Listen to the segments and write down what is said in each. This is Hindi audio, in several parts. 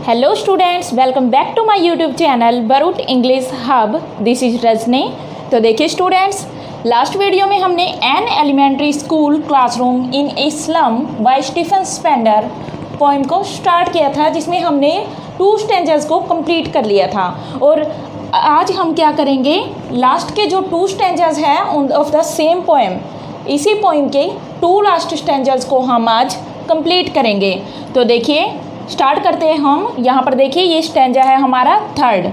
Hello students, welcome back to my YouTube channel Barut English Hub. This is Rajni. तो देखिए स्टूडेंट्स, लास्ट वीडियो में हमने an elementary school classroom in a slum by Stephen Spender poem को स्टार्ट किया था, जिसमें हमने 2 स्टेंजर्स को कंप्लीट कर लिया था। और आज हम क्या करेंगे, लास्ट के जो 2 स्टेंजर्स हैं ऑफ द सेम पोएम, इसी पोएम के 2 लास्ट स्टेंजर्स को हम आज कंप्लीट करेंगे। तो देखिए स्टार्ट करते हैं हम। यहाँ पर देखिए ये स्टेंजा है हमारा थर्ड,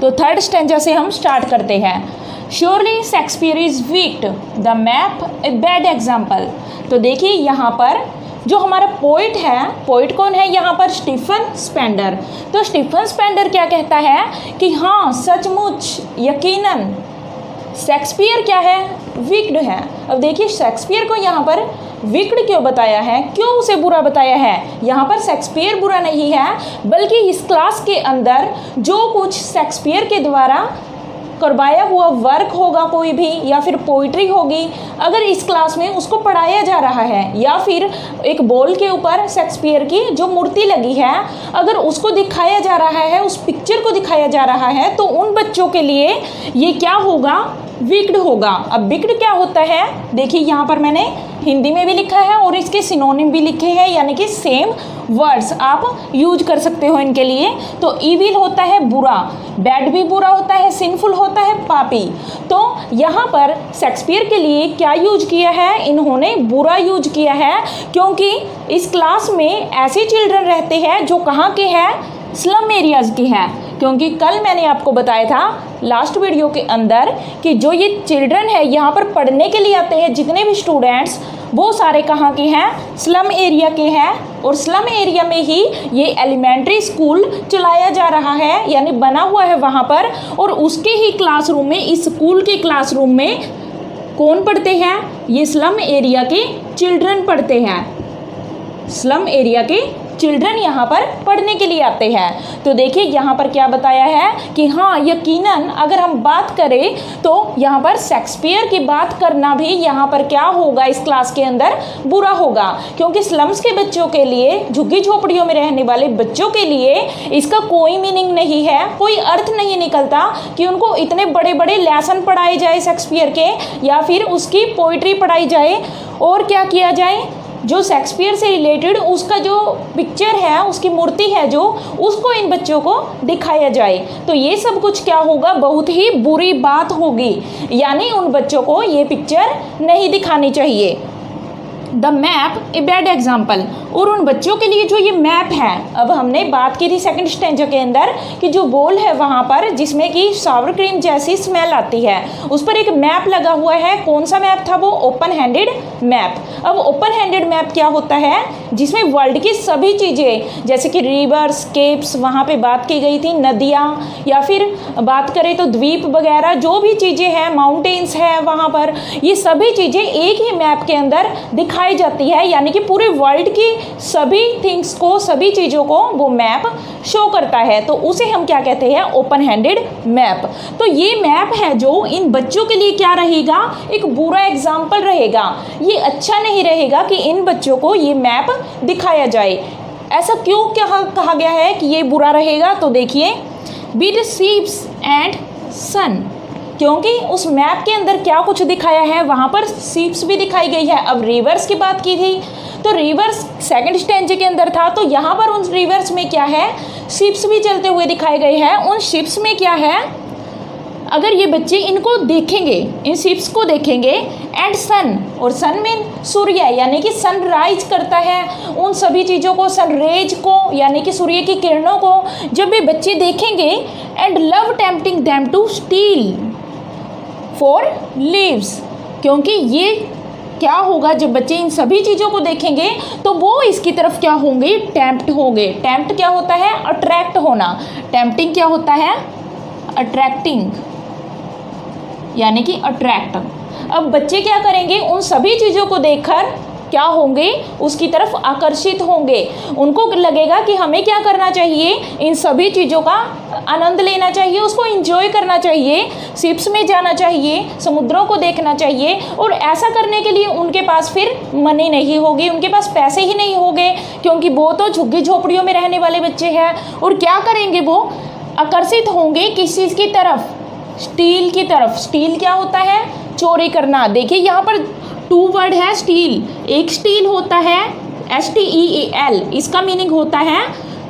तो थर्ड स्टेंजा से हम स्टार्ट करते हैं। Surely Shakespeare is wicked, the map a bad example. तो देखिए यहाँ पर जो हमारा पोइट है, पोइट कौन है यहाँ पर, स्टीफन स्पेंडर। तो स्टीफन स्पेंडर क्या कहता है कि हाँ सचमुच यकीनन शेक्सपियर क्या है, विक्ड है। अब देखिए शेक्सपियर को यहाँ पर विक्ड क्यों बताया है, क्यों उसे बुरा बताया है। यहाँ पर शेक्सपियर बुरा नहीं है, बल्कि इस क्लास के अंदर जो कुछ शेक्सपियर के द्वारा करवाया हुआ वर्क होगा कोई भी, या फिर पोइट्री होगी, अगर इस क्लास में उसको पढ़ाया जा रहा है, या फिर एक बॉल के ऊपर शेक्सपियर की जो मूर्ति लगी है अगर उसको दिखाया जा रहा है, उस पिक्चर को दिखाया जा रहा है, तो उन बच्चों के लिए ये क्या होगा, विक्ड होगा। अब विक्ड क्या होता है, देखिए यहाँ पर मैंने हिंदी में भी लिखा है और इसके सिनोनिम भी लिखे हैं, यानी कि सेम वर्ड्स आप यूज कर सकते हो इनके लिए। तो ईविल होता है बुरा, बैड भी बुरा होता है, सिंफुल होता है पापी। तो यहाँ पर शेक्सपियर के लिए क्या यूज किया है, इन्होंने बुरा यूज किया है, क्योंकि इस क्लास में ऐसे चिल्ड्रन रहते हैं जो कहाँ के हैं, स्लम एरियाज़ की हैं। क्योंकि कल मैंने आपको बताया था लास्ट वीडियो के अंदर कि जो ये चिल्ड्रन है यहाँ पर पढ़ने के लिए आते हैं, जितने भी स्टूडेंट्स, वो सारे कहाँ के हैं, स्लम एरिया के हैं। और स्लम एरिया में ही ये एलिमेंट्री स्कूल चलाया जा रहा है, यानी बना हुआ है वहाँ पर। और उसके ही क्लासरूम में, इस स्कूल के क्लासरूम में कौन पढ़ते हैं, ये स्लम एरिया के चिल्ड्रन पढ़ते हैं। स्लम एरिया के चिल्ड्रन यहाँ पर पढ़ने के लिए आते हैं। तो देखिए यहाँ पर क्या बताया है कि हाँ यकीनन अगर हम बात करें तो यहाँ पर शेक्सपियर की बात करना भी यहाँ पर क्या होगा, इस क्लास के अंदर बुरा होगा। क्योंकि स्लम्स के बच्चों के लिए, झुग्गी झोपड़ियों में रहने वाले बच्चों के लिए इसका कोई मीनिंग नहीं है, कोई अर्थ नहीं निकलता कि उनको इतने बड़े बड़े लेसन पढ़ाए जाए शेक्सपियर के, या फिर उसकी पोइट्री पढ़ाई जाए, और क्या किया जाए, जो शेक्सपियर से रिलेटेड उसका जो पिक्चर है, उसकी मूर्ति है जो, उसको इन बच्चों को दिखाया जाए। तो ये सब कुछ क्या होगा, बहुत ही बुरी बात होगी, यानी उन बच्चों को ये पिक्चर नहीं दिखानी चाहिए। The map a bad example, और उन बच्चों के लिए जो ये मैप है, अब हमने बात की थी सेकंड स्टेंजा के अंदर कि जो बॉल है वहाँ पर जिसमें कि सावर क्रीम जैसी स्मेल आती है, उस पर एक मैप लगा हुआ है। कौन सा मैप था वो, ओपन हैंडेड मैप। अब ओपन हैंडेड मैप क्या होता है, जिसमें वर्ल्ड की सभी चीज़ें, जैसे कि रिवर्स, केप्स, वहाँ पे बात की गई थी, नदियाँ, या फिर बात करें तो द्वीप वगैरह, जो भी चीज़ें हैं, माउंटेन्स हैं वहाँ पर, ये सभी चीज़ें एक ही मैप के अंदर दिखाई जाती है। यानी कि पूरे वर्ल्ड की सभी थिंग्स को, सभी चीज़ों को वो मैप शो करता है। तो उसे हम क्या कहते हैं, ओपन हैंडेड मैप। तो ये मैप है जो इन बच्चों के लिए क्या रहेगा, एक बुरा एग्जाम्पल रहेगा। ये अच्छा नहीं रहेगा कि इन बच्चों को ये मैप दिखाया जाए। ऐसा क्यों कहा गया है कि ये बुरा रहेगा, तो देखिए विद शीप्स एंड सन, क्योंकि उस मैप के अंदर क्या कुछ दिखाया है, वहाँ पर शीप्स भी दिखाई गई है। अब रिवर्स की बात की थी तो रिवर्स सेकंड स्टेंजे के अंदर था, तो यहाँ पर उन रिवर्स में क्या है, शिप्स भी चलते हुए दिखाए गए हैं। उन शिप्स में क्या है, अगर ये बच्चे इनको देखेंगे, इन शिप्स को देखेंगे, एंड सन, और सन में सूर्य, यानी कि सनराइज करता है उन सभी चीज़ों को, सनरेज को, यानी कि सूर्य की किरणों को जब ये बच्चे देखेंगे, and love tempting them to steal for leaves, क्योंकि ये क्या होगा, जब बच्चे इन सभी चीज़ों को देखेंगे तो वो इसकी तरफ क्या होंगे, टेम्प्ट होंगे। टेम्प्ट क्या होता है, अट्रैक्ट होना। टेम्पटिंग क्या होता है, अट्रैक्टिंग, यानी कि अट्रैक्ट। अब बच्चे क्या करेंगे, उन सभी चीज़ों को देखकर क्या होंगे, उसकी तरफ आकर्षित होंगे। उनको लगेगा कि हमें क्या करना चाहिए, इन सभी चीज़ों का आनंद लेना चाहिए, उसको एंजॉय करना चाहिए, शिप्स में जाना चाहिए, समुद्रों को देखना चाहिए। और ऐसा करने के लिए उनके पास फिर मनी नहीं होगी, उनके पास पैसे ही नहीं होंगे, क्योंकि वो तो झुग्गी झोपड़ियों में रहने वाले बच्चे हैं। और क्या करेंगे, वो आकर्षित होंगे किस चीज़ की तरफ, स्टील की तरफ। स्टील क्या होता है, चोरी करना। देखिए यहाँ पर 2 वर्ड है स्टील। एक स्टील होता है STEAL, इसका मीनिंग होता है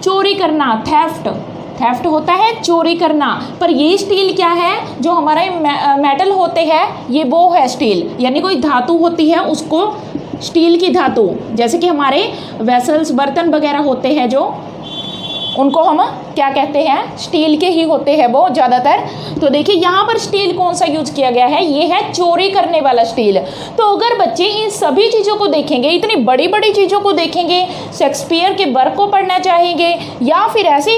चोरी करना, थेफ्ट। थेफ्ट होता है चोरी करना। पर ये स्टील क्या है, जो हमारे मेटल होते हैं, ये वो है स्टील, यानी कोई धातु होती है उसको, स्टील की धातु, जैसे कि हमारे वेसल्स, बर्तन वगैरह होते हैं जो, उनको हम क्या कहते हैं, स्टील के ही होते हैं वो ज़्यादातर। तो देखिए यहाँ पर स्टील कौन सा यूज किया गया है, ये है चोरी करने वाला स्टील। तो अगर बच्चे इन सभी चीज़ों को देखेंगे, इतनी बड़ी बड़ी चीज़ों को देखेंगे, शेक्सपियर के वर्क को पढ़ना चाहेंगे, या फिर ऐसे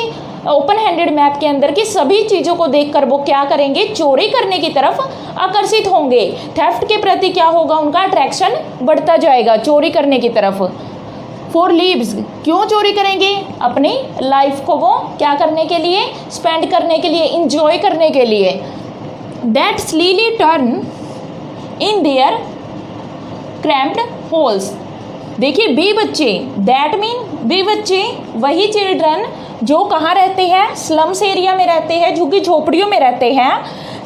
ओपन हैंडेड मैप के अंदर की सभी चीज़ों को देखकर वो क्या करेंगे, चोरी करने की तरफ आकर्षित होंगे। थेफ्ट के प्रति क्या होगा, उनका अट्रैक्शन बढ़ता जाएगा चोरी करने की तरफ। फॉर लीव्स, क्यों चोरी करेंगे, अपनी लाइफ को वो क्या करने के लिए, स्पेंड करने के लिए, इंजॉय करने के लिए। That स्लीली turn in their cramped holes. देखिए बी बच्चे, दैट मीन बी बच्चे, वही चिल्ड्रन जो कहाँ रहते हैं, स्लम्स एरिया में रहते हैं, झुग्गी झोपड़ियों में रहते हैं।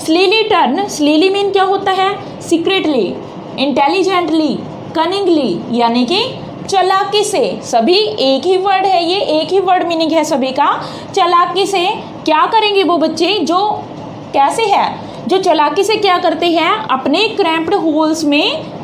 स्लीली टर्न, स्लीली मीन क्या होता है, सीक्रेटली, इंटेलिजेंटली, कनिंगली, यानी कि चालाकी से। सभी एक ही वर्ड है, ये एक ही वर्ड मीनिंग है सभी का। चालाकी से क्या करेंगे वो बच्चे, जो कैसे है, जो चालाकी से क्या करते हैं, अपने क्रैम्प्ड होल्स में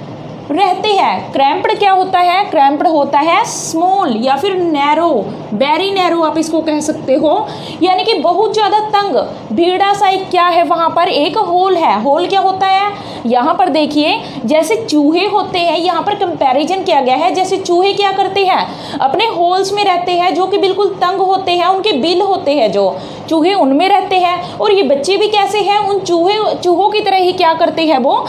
रहते हैं। क्रैम्प्ड क्या होता है, क्रैम्प्ड होता है स्मॉल या फिर नैरो, वेरी नैरो आप इसको कह सकते हो, यानी कि बहुत ज़्यादा तंग, भीड़ा सा एक क्या है, वहाँ पर एक होल है। होल क्या होता है, यहाँ पर देखिए जैसे चूहे होते हैं, यहाँ पर कंपैरिजन किया गया है, जैसे चूहे क्या करते हैं, अपने होल्स में रहते हैं, जो कि बिल्कुल तंग होते हैं, उनके बिल होते हैं जो चूहे, उनमें रहते हैं। और ये बच्चे भी कैसे हैं, उन चूहों की तरह ही क्या करते हैं, वो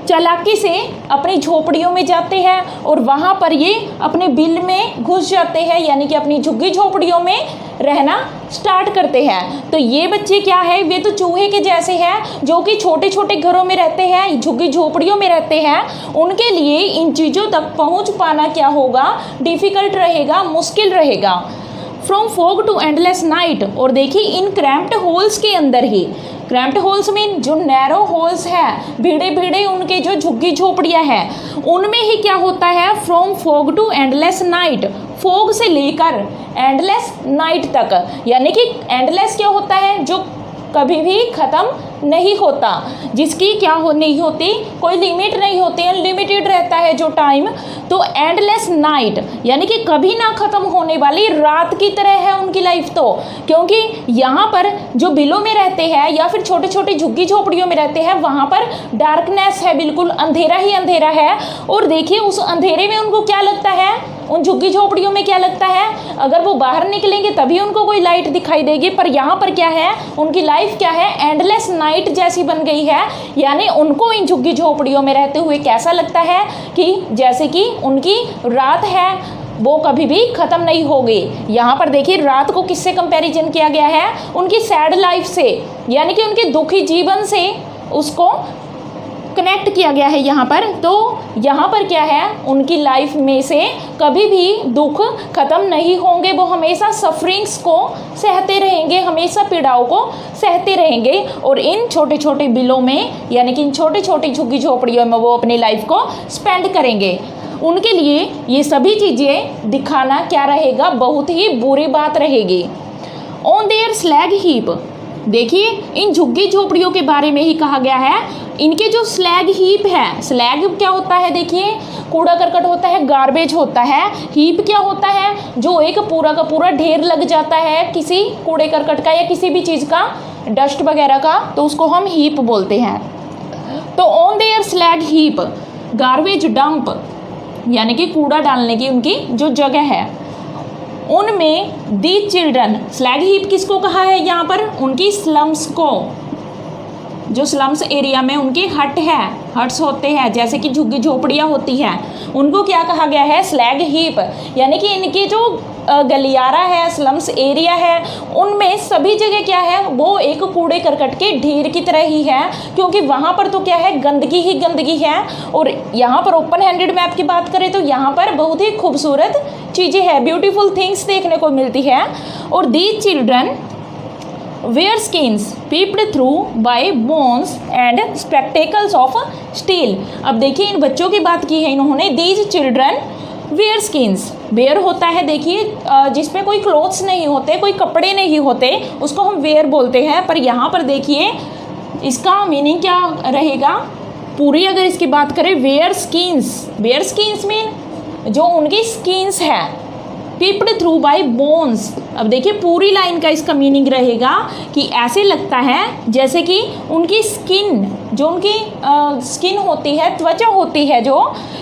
चालाकी से अपनी झोपड़ियों में जाते हैं और वहाँ पर ये अपने बिल में घुस जाते हैं, यानी कि अपनी झुग्गी झोपड़ियों में रहना स्टार्ट करते हैं। तो ये बच्चे क्या है, वे तो चूहे के जैसे हैं, जो कि छोटे छोटे घरों में रहते हैं, झुग्गी झोपड़ियों में रहते हैं। उनके लिए इन चीज़ों तक पहुँच पाना क्या होगा, डिफ़िकल्ट रहेगा, मुश्किल रहेगा। From fog to endless night, और देखिए इन क्रैम्प्ड होल्स के अंदर ही, क्रैम्प्ड होल्स में जो नैरो होल्स हैं, भीड़े भीड़े उनके जो झुग्गी झोपड़ियाँ हैं, उनमें ही क्या होता है, from fog to endless night, fog से लेकर एंडलेस नाइट तक, यानी कि एंडलेस क्या होता है, जो कभी भी ख़त्म नहीं होता, जिसकी क्या नहीं होती, कोई लिमिट नहीं होती, अनलिमिटेड रहता है जो टाइम। तो एंडलेस नाइट यानी कि कभी ना ख़त्म होने वाली रात की तरह है उनकी लाइफ तो, क्योंकि यहाँ पर जो बिलों में रहते हैं या फिर छोटे छोटे झुग्गी झोपड़ियों में रहते हैं, वहाँ पर डार्कनेस है, बिल्कुल अंधेरा ही अंधेरा है। और देखिए उस अंधेरे में उनको क्या लगता है, उन झुग्गी झोपड़ियों में क्या लगता है, अगर वो बाहर निकलेंगे तभी उनको कोई लाइट दिखाई देगी। पर यहाँ पर क्या है, उनकी लाइफ क्या है, एंडलेस नाइट जैसी बन गई है। यानी उनको इन झुग्गी झोपड़ियों में रहते हुए कैसा लगता है कि जैसे कि उनकी रात है, वो कभी भी ख़त्म नहीं होगी। यहाँ पर देखिए रात को किससे कंपैरिजन किया गया है, उनकी सैड लाइफ से, यानी कि उनके दुखी जीवन से उसको कनेक्ट किया गया है यहाँ पर। तो यहाँ पर क्या है, उनकी लाइफ में से कभी भी दुख ख़त्म नहीं होंगे, वो हमेशा सफरिंग्स को सहते रहेंगे, हमेशा पीड़ाओं को सहते रहेंगे। और इन छोटे छोटे बिलों में, यानी कि इन छोटी छोटी झुग्गी झोपड़ियों में वो अपनी लाइफ को स्पेंड करेंगे। उनके लिए ये सभी चीज़ें दिखाना क्या रहेगा, बहुत ही बुरी बात रहेगी। ऑन देयर स्लैग हीप, देखिए इन झुग्गी झोपड़ियों के बारे में ही कहा गया है। इनके जो स्लैग हीप है, स्लैग क्या होता है, देखिए कूड़ा करकट होता है, गार्बेज होता है। हीप क्या होता है, जो एक पूरा का पूरा ढेर लग जाता है किसी कूड़े करकट का या किसी भी चीज़ का, डस्ट वगैरह का, तो उसको हम हीप बोलते हैं। तो on their slag heap, garbage dump यानी कि कूड़ा डालने की उनकी जो जगह है, उनमें दी चिल्ड्रन, स्लैग हीप किसको कहा है यहाँ पर, उनकी स्लम्स को, जो स्लम्स एरिया में उनकी हट है, हट्स होते हैं, जैसे कि झुग्गी झोपड़ियाँ होती हैं, उनको क्या कहा गया है, स्लैग हीप। यानी कि इनकी जो गलियारा है, स्लम्स एरिया है, उनमें सभी जगह क्या है, वो एक कूड़े करकट के ढेर की तरह ही है, क्योंकि वहाँ पर तो क्या है, गंदगी ही गंदगी है। और यहाँ पर ओपन हैंडेड मैप की बात करें तो यहाँ पर बहुत ही खूबसूरत चीज़ें हैं, ब्यूटीफुल थिंग्स देखने को मिलती है। और these children wear skins peeped through by bones and spectacles of steel. अब देखिए इन बच्चों की बात की है इन्होंने, these children wear skins, wear होता है देखिए जिसमें कोई क्लोथ्स नहीं होते, कोई कपड़े नहीं होते, उसको हम वेयर बोलते हैं। पर यहाँ पर देखिए इसका मीनिंग क्या रहेगा, पूरी अगर इसकी बात करें, वेयर स्किन्स मीन जो उनकी स्किन्स है, पीप्ड थ्रू बाय बोन्स। अब देखिए पूरी लाइन का इसका मीनिंग रहेगा कि ऐसे लगता है जैसे कि उनकी स्किन, जो उनकी स्किन होती है, त्वचा होती है, जो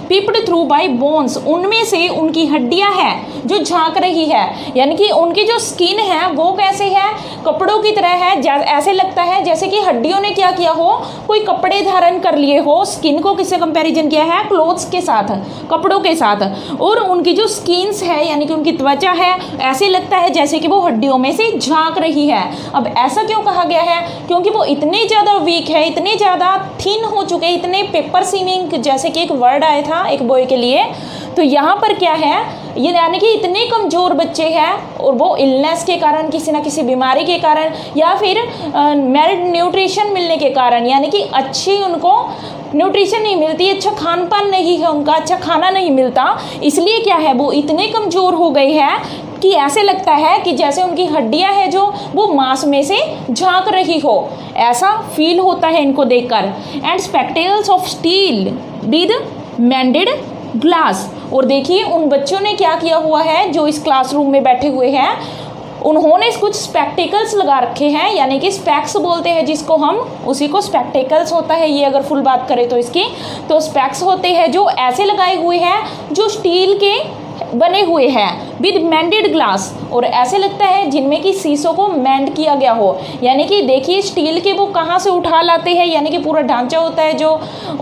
पीप्ड थ्रू बाय बोन्स, उनमें से उनकी हड्डियां हैं जो झांक रही है। यानी कि उनकी जो स्किन है वो कैसे है, कपड़ों की तरह है, ऐसे लगता है जैसे कि हड्डियों ने क्या किया हो, कोई कपड़े धारण कर लिए हो। स्किन को किससे कंपैरिजन किया है, क्लोथ्स के साथ, कपड़ों के साथ। और उनकी जो स्किन्स है यानी कि उनकी त्वचा है, ऐसे लगता है जैसे कि वो हड्डियों में से झांक रही है। अब ऐसा क्यों कहा गया है, क्योंकि वो इतने ज़्यादा वीक है, इतने ज़्यादा थिन हो चुके, इतने पेपर सीमिंग जैसे कि एक वर्ड आया था एक बॉय के लिए। तो यहाँ पर क्या है, ये यानी कि इतने कमज़ोर बच्चे हैं और वो इलनेस के कारण, किसी ना किसी बीमारी के कारण, या फिर मेल न्यूट्रिशन मिलने के कारण, यानी कि अच्छी उनको न्यूट्रिशन नहीं मिलती, अच्छा खान पान नहीं है उनका, अच्छा खाना नहीं मिलता, इसलिए क्या है वो इतने कमज़ोर हो गए हैं कि ऐसे लगता है कि जैसे उनकी हड्डियां हैं जो वो मांस में से झांक रही हो, ऐसा फील होता है इनको देखकर। And spectacles of steel with मेंडेड glass. और देखिए उन बच्चों ने क्या किया हुआ है जो इस क्लासरूम में बैठे हुए हैं, उन्होंने कुछ स्पेक्टिकल्स लगा रखे हैं, यानी कि स्पेक्स बोलते हैं जिसको हम, उसी को स्पेक्टिकल्स होता है ये अगर फुल बात करें तो इसकी। तो स्पेक्स होते हैं जो ऐसे लगाए हुए हैं जो स्टील के बने हुए हैं विद मेंडेड ग्लास, और ऐसे लगता है जिनमें कि शीशों को मेंड किया गया हो। यानी कि देखिए स्टील के वो कहाँ से उठा लाते हैं, यानी कि पूरा ढांचा होता है जो,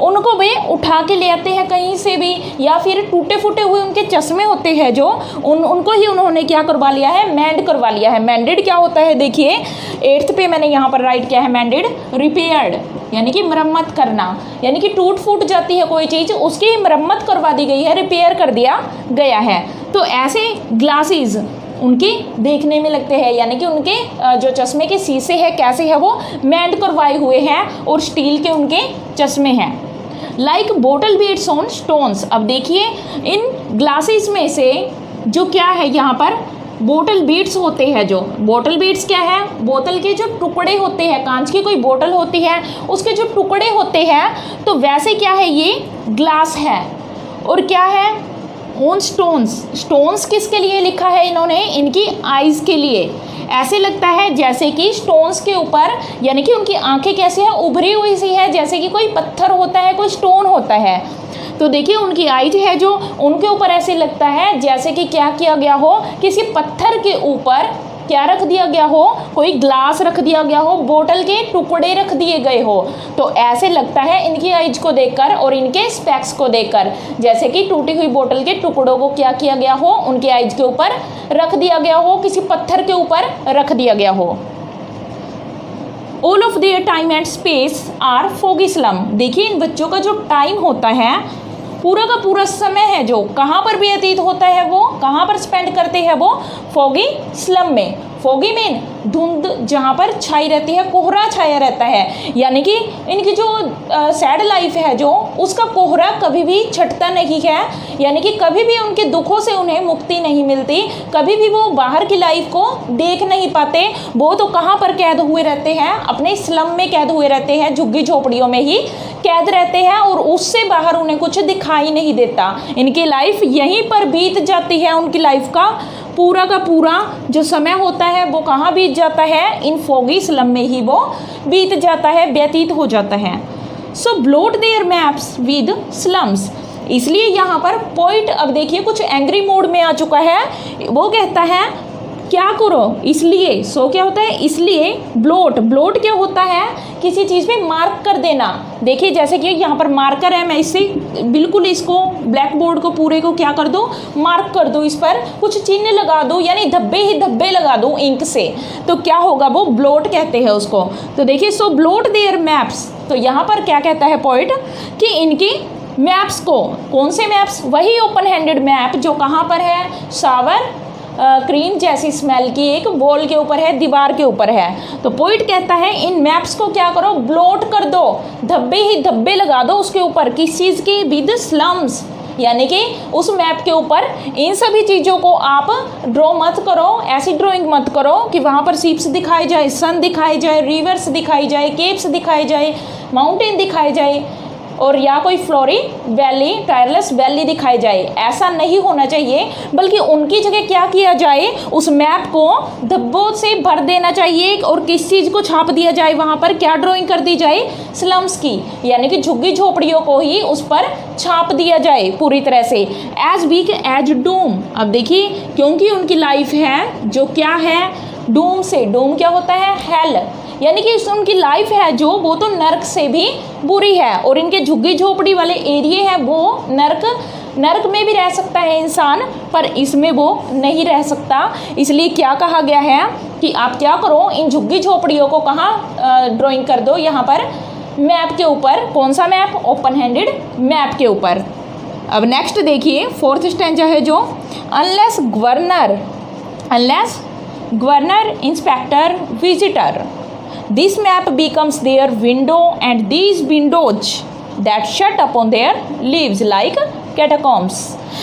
उनको वे उठा के ले आते हैं कहीं से भी, या फिर टूटे फूटे हुए उनके चश्मे होते हैं जो उनको ही उन्होंने क्या करवा लिया है, मेंड करवा लिया है। मेंडेड क्या होता है देखिए 8th पे मैंने यहाँ पर राइट किया है, मेंडेड रिपेयर्ड, यानी कि मरम्मत करना, यानी कि टूट फूट जाती है कोई चीज़, उसकी मरम्मत करवा दी गई है, रिपेयर कर दिया गया है। तो ऐसे ग्लासेस उनके देखने में लगते हैं, यानी कि उनके जो चश्मे के शीशे हैं कैसे है वो मेंड करवाए हुए हैं और स्टील के उनके चश्मे हैं। Like bottle beads on stones. अब देखिए इन ग्लासेस में से जो क्या है यहाँ पर बोटल बीड्स होते हैं, जो बोटल बीड्स क्या है, बोतल के जो टुकड़े होते हैं, कांच की कोई बोतल होती है उसके जो टुकड़े होते हैं, तो वैसे क्या है ये ग्लास है। और क्या है ऑन स्टोन्स, स्टोन्स किसके लिए लिखा है इन्होंने, इनकी आईज़ के लिए। ऐसे लगता है जैसे कि स्टोन्स के ऊपर, यानी कि उनकी आंखें कैसे है, उभरी हुई सी है, जैसे कि कोई पत्थर होता है, कोई स्टोन होता है। तो देखिए उनकी आईज है जो, उनके ऊपर ऐसे लगता है जैसे कि क्या किया गया हो, किसी पत्थर के ऊपर क्या रख दिया गया हो, कोई ग्लास रख दिया गया हो, बोतल के टुकड़े रख दिए गए हो। तो ऐसे लगता है इनकी आइज को देखकर और इनके स्पेक्स को देखकर, जैसे कि टूटी हुई बोतल के टुकड़ों को क्या किया गया हो, उनके आइज के ऊपर रख दिया गया हो, किसी पत्थर के ऊपर रख दिया गया हो। All of their time and space are foggy slum. देखिए इन बच्चों का जो टाइम होता है, पूरा का पूरा समय है जो कहाँ पर व्यतीत होता है, वो कहाँ पर स्पेंड करते हैं, वो फॉगी स्लम में। फॉगी मीन धुंध जहाँ पर छाई रहती है, कोहरा छाया रहता है, यानी कि इनकी जो सैड लाइफ है जो, उसका कोहरा कभी भी छटता नहीं है, यानी कि कभी भी उनके दुखों से उन्हें मुक्ति नहीं मिलती, कभी भी वो बाहर की लाइफ को देख नहीं पाते। वो तो कहाँ पर कैद हुए रहते हैं, अपने स्लम में कैद हुए रहते हैं, झुग्गी झोपड़ियों में ही कैद रहते हैं और उससे बाहर उन्हें कुछ दिखाई नहीं देता। इनकी लाइफ यहीं पर बीत जाती है, उनकी लाइफ का पूरा जो समय होता है वो कहाँ बीत जाता है, इन फॉगी स्लम में ही वो बीत जाता है, व्यतीत हो जाता है। So blot their maps with slums. इसलिए यहाँ पर पॉइंट, अब देखिए कुछ एंग्री मोड में आ चुका है, वो कहता है क्या करो इसलिए, सो क्या होता है इसलिए, ब्लोट, ब्लोट क्या होता है किसी चीज़ पे मार्क कर देना। देखिए जैसे कि यहाँ पर मार्कर है, मैं इससे बिल्कुल इसको ब्लैक बोर्ड को पूरे को क्या कर दो, मार्क कर दो, इस पर कुछ चिन्ह लगा दो, यानी धब्बे ही धब्बे लगा दो इंक से, तो क्या होगा वो ब्लोट कहते हैं उसको। तो देखिए सो ब्लोट देयर मैप्स, तो यहाँ पर क्या कहता है पोइट कि इनकी मैप्स को, कौन से मैप्स, वही ओपन हैंडेड मैप जो कहाँ पर है, शावर क्रीम जैसी स्मेल की एक वॉल के ऊपर है, दीवार के ऊपर है। तो पोइट कहता है इन मैप्स को क्या करो, ब्लोट कर दो, धब्बे ही धब्बे लगा दो उसके ऊपर, किस चीज़ की, विद स्लम्स, यानी कि उस मैप के ऊपर इन सभी चीज़ों को आप ड्रॉ मत करो, ऐसी ड्राइंग मत करो कि वहाँ पर शिप्स दिखाई जाए, सन दिखाई जाए, रिवर्स दिखाई जाए, केव्स दिखाई जाए, माउंटेन दिखाई जाए, और या कोई फ्लोरी वैली, टायरलेस वैली दिखाई जाए, ऐसा नहीं होना चाहिए। बल्कि उनकी जगह क्या किया जाए, उस मैप को धब्बों से भर देना चाहिए, और किस चीज़ को छाप दिया जाए वहाँ पर, क्या ड्राइंग कर दी जाए, स्लम्स की, यानी कि झुग्गी झोपड़ियों को ही उस पर छाप दिया जाए पूरी तरह से। एज वीक एज डूम, अब देखिए क्योंकि उनकी लाइफ है जो क्या है, डूम से, डूम क्या होता है, हेल, यानी कि उनकी लाइफ है जो वो तो नर्क से भी बुरी है, और इनके झुग्गी झोपड़ी वाले एरिए हैं वो नर्क में भी रह सकता है इंसान, पर इसमें वो नहीं रह सकता। इसलिए क्या कहा गया है कि आप क्या करो, इन झुग्गी झोपड़ियों को कहाँ ड्राइंग कर दो, यहाँ पर मैप के ऊपर। कौन सा मैप, ओपन हैंडेड मैप के ऊपर। अब नेक्स्ट देखिए फोर्थ स्टैंजा है जो, unless governor inspector visitor, this map becomes their window and these windows that shut upon their lives like catacombs।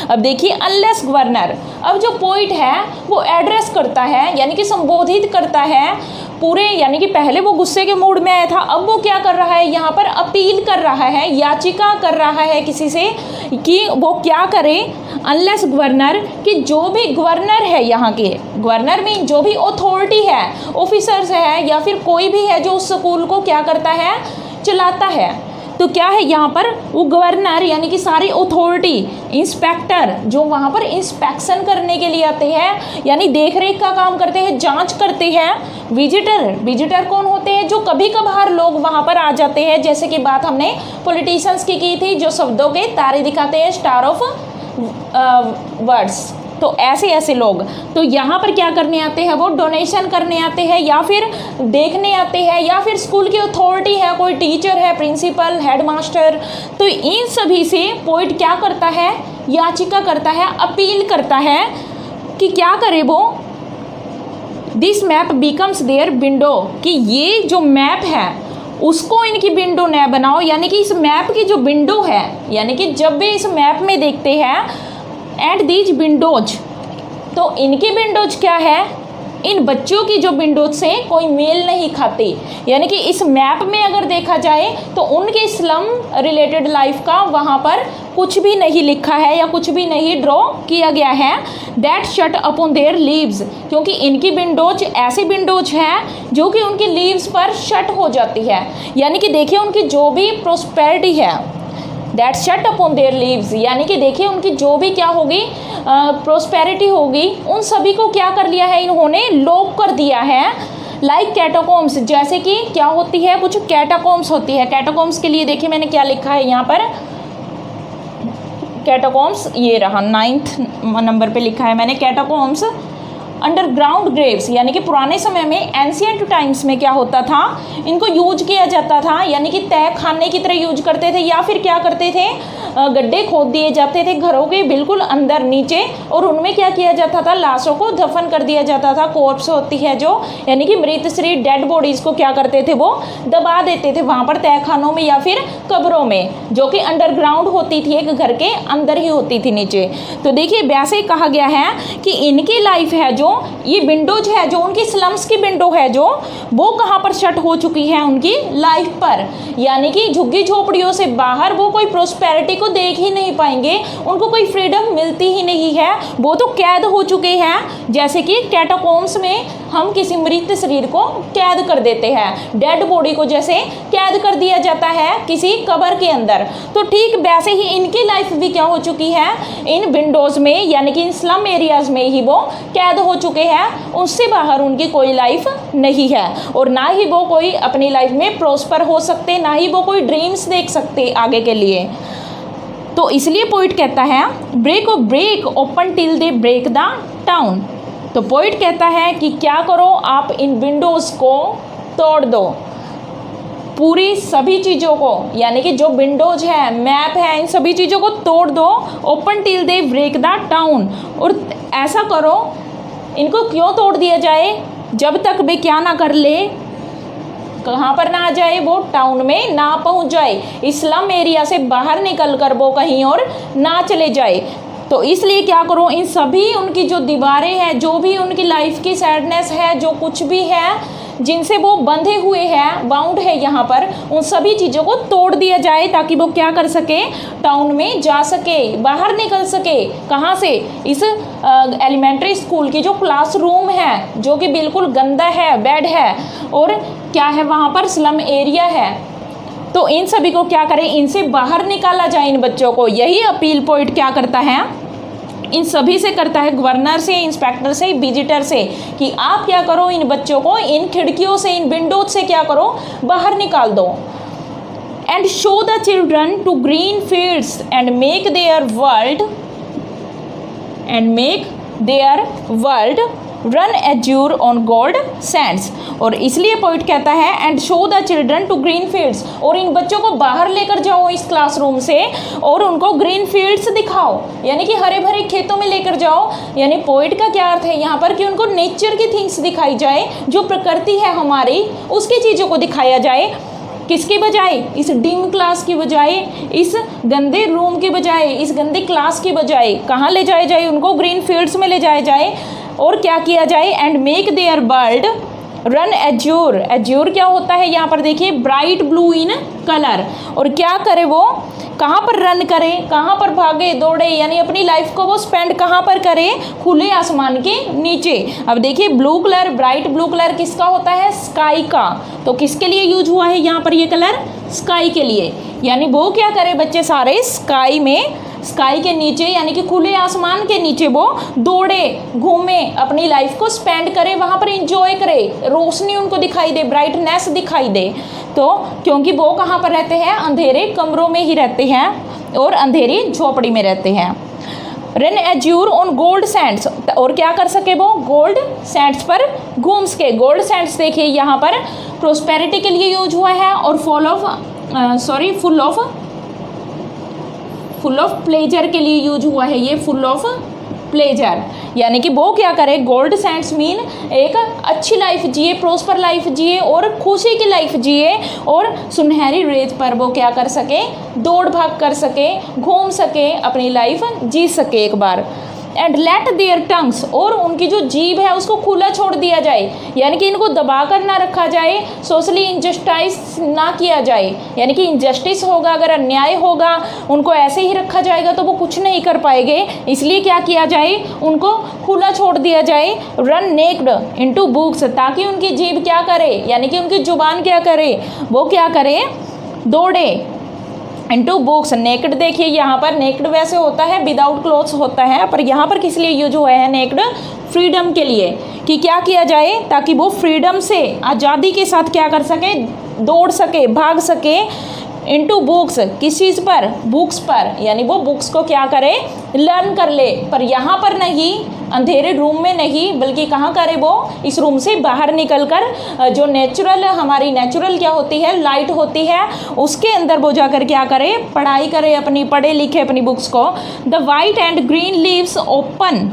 अब देखिए अनलेस गवर्नर, अब जो पोइट है वो एड्रेस करता है, यानी कि संबोधित करता है पूरे, यानी कि पहले वो गुस्से के मूड में आया था, अब वो क्या कर रहा है, यहाँ पर अपील कर रहा है, याचिका कर रहा है किसी से कि वो क्या करे, अनलेस गवर्नर, कि जो भी गवर्नर है, यहाँ के गवर्नर में जो भी अथॉरिटी है, ऑफिसर्स है या फिर कोई भी है जो उस स्कूल को क्या करता है, चलाता है, तो क्या है यहाँ पर वो गवर्नर, यानी कि सारी अथॉरिटी, इंस्पेक्टर जो वहाँ पर इंस्पेक्शन करने के लिए आते हैं, यानी देख रेख का काम करते हैं, जांच करते हैं, विजिटर कौन होते हैं, जो कभी कभार लोग वहाँ पर आ जाते हैं, जैसे कि बात हमने पॉलिटिशियंस की थी, जो शब्दों के तारे दिखाते हैं, स्टार ऑफ वर्ड्स, तो ऐसे लोग तो यहाँ पर क्या करने आते हैं, वो डोनेशन करने आते हैं या फिर देखने आते हैं, या फिर स्कूल की अथॉरिटी है, कोई टीचर है, प्रिंसिपल, हेडमास्टर, तो इन सभी से पोइट क्या करता है, याचिका करता है, अपील करता है कि क्या करे वो, this map becomes their window, कि ये जो मैप है उसको इनकी विंडो न बनाओ, यानी कि इस मैप की जो विंडो है, यानी कि जब भी इस मैप में देखते हैं एट दीज विंडोज, तो इनकी विंडोज क्या है, इन बच्चों की जो विंडोज से कोई मेल नहीं खाती, यानी कि इस मैप में अगर देखा जाए तो उनके स्लम रिलेटेड लाइफ का वहाँ पर कुछ भी नहीं लिखा है या कुछ भी नहीं ड्रॉ किया गया है। That shut upon their leaves, क्योंकि इनकी विंडोज ऐसी विंडोज हैं जो कि उनकी लीव्स पर शट हो जाती है, यानी कि देखिए उनकी जो भी प्रोस्पेरिटी है, that shut upon their leaves, यानी कि देखिए उनकी जो भी क्या होगी, प्रोस्पेरिटी होगी, उन सभी को क्या कर लिया है इन्होंने, लॉक कर दिया है, लाइक कैटाकॉम्स, जैसे कि क्या होती है, कुछ कैटाकॉम्स होती है। कैटाकॉम्स के लिए देखिए मैंने क्या लिखा है यहाँ पर, कैटाकॉम्स ये रहा 9th नंबर पे लिखा है मैंने, कैटाकॉम्स अंडरग्राउंड ग्रेव्स, यानी कि पुराने समय में एंशियंट टाइम्स में क्या होता था, इनको यूज किया जाता था, यानी कि तय खाने की तरह यूज करते थे, या फिर क्या करते थे, गड्ढे खोद दिए जाते थे घरों के बिल्कुल अंदर नीचे, और उनमें क्या किया जाता था, लाशों को दफन कर दिया जाता था। कॉर्प्स होती है जो, यानी कि मृत शरीर, डेड बॉडीज़ को क्या करते थे, वो दबा देते थे वहाँ पर तहखानों में या फिर कब्रों में, जो कि अंडरग्राउंड होती थी, एक घर के अंदर ही होती थी नीचे। तो देखिए वैसे ही कहा गया है कि इनकी लाइफ है जो, ये विंडोज है जो उनकी स्लम्स की विंडो है जो, वो कहाँ पर शट हो चुकी है, उनकी लाइफ पर, यानी कि झुग्गी झोपड़ियों से बाहर वो कोई प्रोस्पेरिटी को देख ही नहीं पाएंगे, उनको कोई फ्रीडम मिलती ही नहीं है, वो तो कैद हो चुके हैं। जैसे कि कैटाकॉम्स में हम किसी मृत शरीर को कैद कर देते हैं, डेड बॉडी को जैसे कैद कर दिया जाता है किसी कब्र के अंदर, तो ठीक वैसे ही इनकी लाइफ भी क्या हो चुकी है, इन विंडोज में, यानी कि इन स्लम एरियाज में ही वो कैद हो चुके हैं उससे बाहर उनकी कोई लाइफ नहीं है, और ना ही वो कोई अपनी लाइफ में प्रॉस्पर हो सकते, ना ही वो कोई ड्रीम्स देख सकते आगे के लिए। तो इसलिए पोइट कहता है break open till they break the town. तो पोइट कहता है कि क्या करो, आप इन विंडोज़ को तोड़ दो, पूरी सभी चीज़ों को, यानी कि जो विंडोज है, मैप है, इन सभी चीज़ों को तोड़ दो, open till they break the town. और ऐसा करो, इनको क्यों तोड़ दिया जाए, जब तक वे क्या ना कर ले, कहाँ पर ना आ जाए, वो टाउन में ना पहुँच जाए, इस्लाम एरिया से बाहर निकल कर वो कहीं और ना चले जाए। तो इसलिए क्या करो, इन सभी उनकी जो दीवारें हैं, जो भी उनकी लाइफ की सैडनेस है, जो कुछ भी है जिनसे वो बंधे हुए हैं, बाउंड है यहाँ पर, उन सभी चीज़ों को तोड़ दिया जाए ताकि वो क्या कर सके, टाउन में जा सके, बाहर निकल सके। कहाँ से, इस एलिमेंट्री स्कूल की जो क्लासरूम है जो कि बिल्कुल गंदा है, बैड है, और क्या है वहाँ पर स्लम एरिया है। तो इन सभी को क्या करें, इनसे बाहर निकाला जाए इन बच्चों को। यही अपील पोइट क्या करता है, इन सभी से करता है, गवर्नर से, इंस्पेक्टर से, विजिटर से, कि आप क्या करो, इन बच्चों को इन खिड़कियों से, इन विंडोज से क्या करो, बाहर निकाल दो। And show the children to green fields and make their world run azure on gold sands. और इसलिए पोइट कहता है and show the children to green fields, और इन बच्चों को बाहर लेकर जाओ इस क्लासरूम से और उनको ग्रीन फील्ड्स दिखाओ, यानी कि हरे भरे खेतों में लेकर जाओ। यानी पोइट का क्या अर्थ है यहाँ पर, कि उनको नेचर की थिंग्स दिखाई जाए, जो प्रकृति है हमारी, उसकी चीज़ों को दिखाया जाए। किसके बजाय, इस डिम क्लास की बजाय, इस गंदे रूम के बजाय, इस गंदी क्लास की बजाय कहाँ ले जाया जाए, उनको ग्रीन फील्ड्स में ले जाया जाए। और क्या किया जाए, and make their world run azure. Azure क्या होता है, यहाँ पर देखिए, ब्राइट ब्लू इन कलर। और क्या करे वो, कहाँ पर रन करे, कहाँ पर भागे दौड़े, यानी अपनी लाइफ को वो स्पेंड कहाँ पर करे, खुले आसमान के नीचे। अब देखिए blue colour, bright blue colour किसका होता है, स्काई का। तो किसके लिए यूज हुआ है यहाँ पर ये कलर, स्काई के लिए। यानी वो क्या करे बच्चे सारे, स्काई में, स्काई के नीचे, यानी कि खुले आसमान के नीचे वो दौड़े, घूमे, अपनी लाइफ को स्पेंड करे, वहाँ पर इंजॉय करे, रोशनी उनको दिखाई दे, ब्राइटनेस दिखाई दे। तो क्योंकि वो कहाँ पर रहते हैं, अंधेरे कमरों में ही रहते हैं और अंधेरी झोपड़ी में रहते हैं। Run azure on gold sands, और क्या कर सके वो, गोल्ड सैंड्स पर घूम सके। गोल्ड सैंड्स देखिए यहाँ पर प्रोस्पेरिटी के लिए यूज हुआ है, और फुल ऑफ प्लेजर के लिए यूज हुआ है, ये फुल ऑफ प्लेजर। यानी कि वो क्या करे, गोल्ड सैंड्स मीन एक अच्छी लाइफ जिए, प्रोस्पर लाइफ जिए और खुशी की लाइफ जिए, और सुनहरी रेत पर वो क्या कर सके, दौड़ भाग कर सके, घूम सके, अपनी लाइफ जी सके एक बार। एंड लेट देयर टंग्स, और उनकी जो जीभ है उसको खुला छोड़ दिया जाए, यानी कि इनको दबा कर ना रखा जाए, सोशली इंजस्टिस ना किया जाए। यानी कि इंजस्टिस होगा, अगर अन्याय होगा, उनको ऐसे ही रखा जाएगा तो वो कुछ नहीं कर पाएंगे। इसलिए क्या किया जाए, उनको खुला छोड़ दिया जाए। रन नेक्ड इनटू बुक्स, ताकि उनकी जीभ क्या करे, यानी कि उनकी जुबान क्या करे, वो क्या करे, दौड़े इनटू बुक्स। नेक्ड देखिए यहाँ पर, नेक्ड वैसे होता है विदाउट क्लोथ्स होता है, पर यहाँ पर किस लिए यूज हुआ है नेक्ड, फ्रीडम के लिए, कि क्या किया जाए, ताकि वो फ्रीडम से, आज़ादी के साथ क्या कर सके, दौड़ सके, भाग सके। इनटू बुक्स, किस चीज़ पर, बुक्स पर, यानी वो बुक्स को क्या करे, लर्न कर ले। पर यहाँ पर नहीं, अंधेरे रूम में नहीं, बल्कि कहाँ करे वो, इस रूम से बाहर निकलकर जो नेचुरल, हमारी नेचुरल क्या होती है, लाइट होती है, उसके अंदर वो जाकर क्या करे, पढ़ाई करे, अपनी पढ़े लिखे अपनी बुक्स को। The white and green leaves open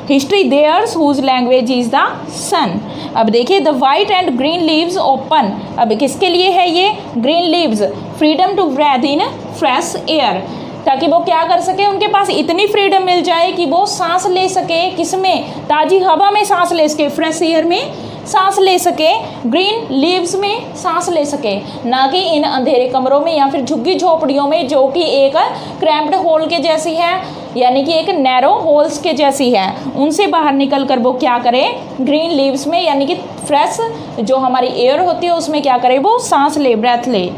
history theirs whose language is the sun. अब देखिए the white and green leaves open, अब किसके लिए है ये, green leaves, freedom to breathe in fresh air, ताकि वो क्या कर सके, उनके पास इतनी फ्रीडम मिल जाए कि वो सांस ले सके, किसमें, ताज़ी हवा में सांस ले सके, फ्रेश एयर में सांस ले सके, ग्रीन लीव्स में सांस ले सके, ना कि इन अंधेरे कमरों में या फिर झुग्गी झोपड़ियों में, जो कि एक क्रैम्प्ड होल के जैसी है, यानी कि एक नैरो होल्स के जैसी है। उनसे बाहर निकल कर वो क्या करे, ग्रीन लीव्स में, यानी कि फ्रेश जो हमारी एयर होती है उसमें क्या करे, वो सांस ले, ब्रेथ ले।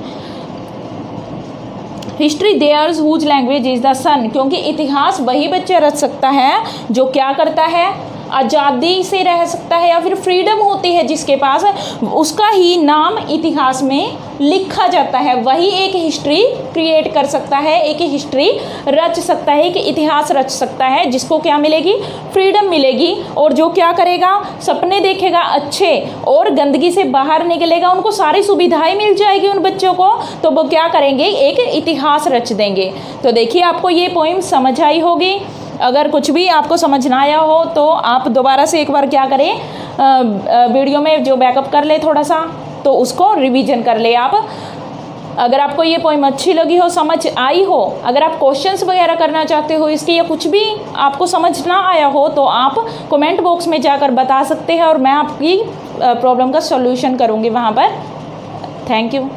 History theirs whose language is the sun, क्योंकि इतिहास वही बच्चा रच सकता है जो क्या करता है, आज़ादी से रह सकता है या फिर फ्रीडम होती है जिसके पास, उसका ही नाम इतिहास में लिखा जाता है। वही एक हिस्ट्री क्रिएट कर सकता है, एक हिस्ट्री रच सकता है, एक इतिहास रच सकता है, जिसको क्या मिलेगी, फ्रीडम मिलेगी। और जो क्या करेगा, सपने देखेगा अच्छे और गंदगी से बाहर निकलेगा, उनको सारी सुविधाएं मिल जाएगी उन बच्चों को, तो वो क्या करेंगे, एक इतिहास रच देंगे। तो देखिए आपको ये पोइम समझ आई होगी। अगर कुछ भी आपको समझ ना आया हो तो आप दोबारा से एक बार क्या करें, वीडियो में जो बैकअप कर ले थोड़ा सा, तो उसको रिवीजन कर ले आप। अगर आपको ये पोइम अच्छी लगी हो, समझ आई हो, अगर आप क्वेश्चंस वगैरह करना चाहते हो इसकी, या कुछ भी आपको समझ ना आया हो, तो आप कमेंट बॉक्स में जाकर बता सकते हैं और मैं आपकी प्रॉब्लम का सॉल्यूशन करूँगी वहाँ पर। Thank you.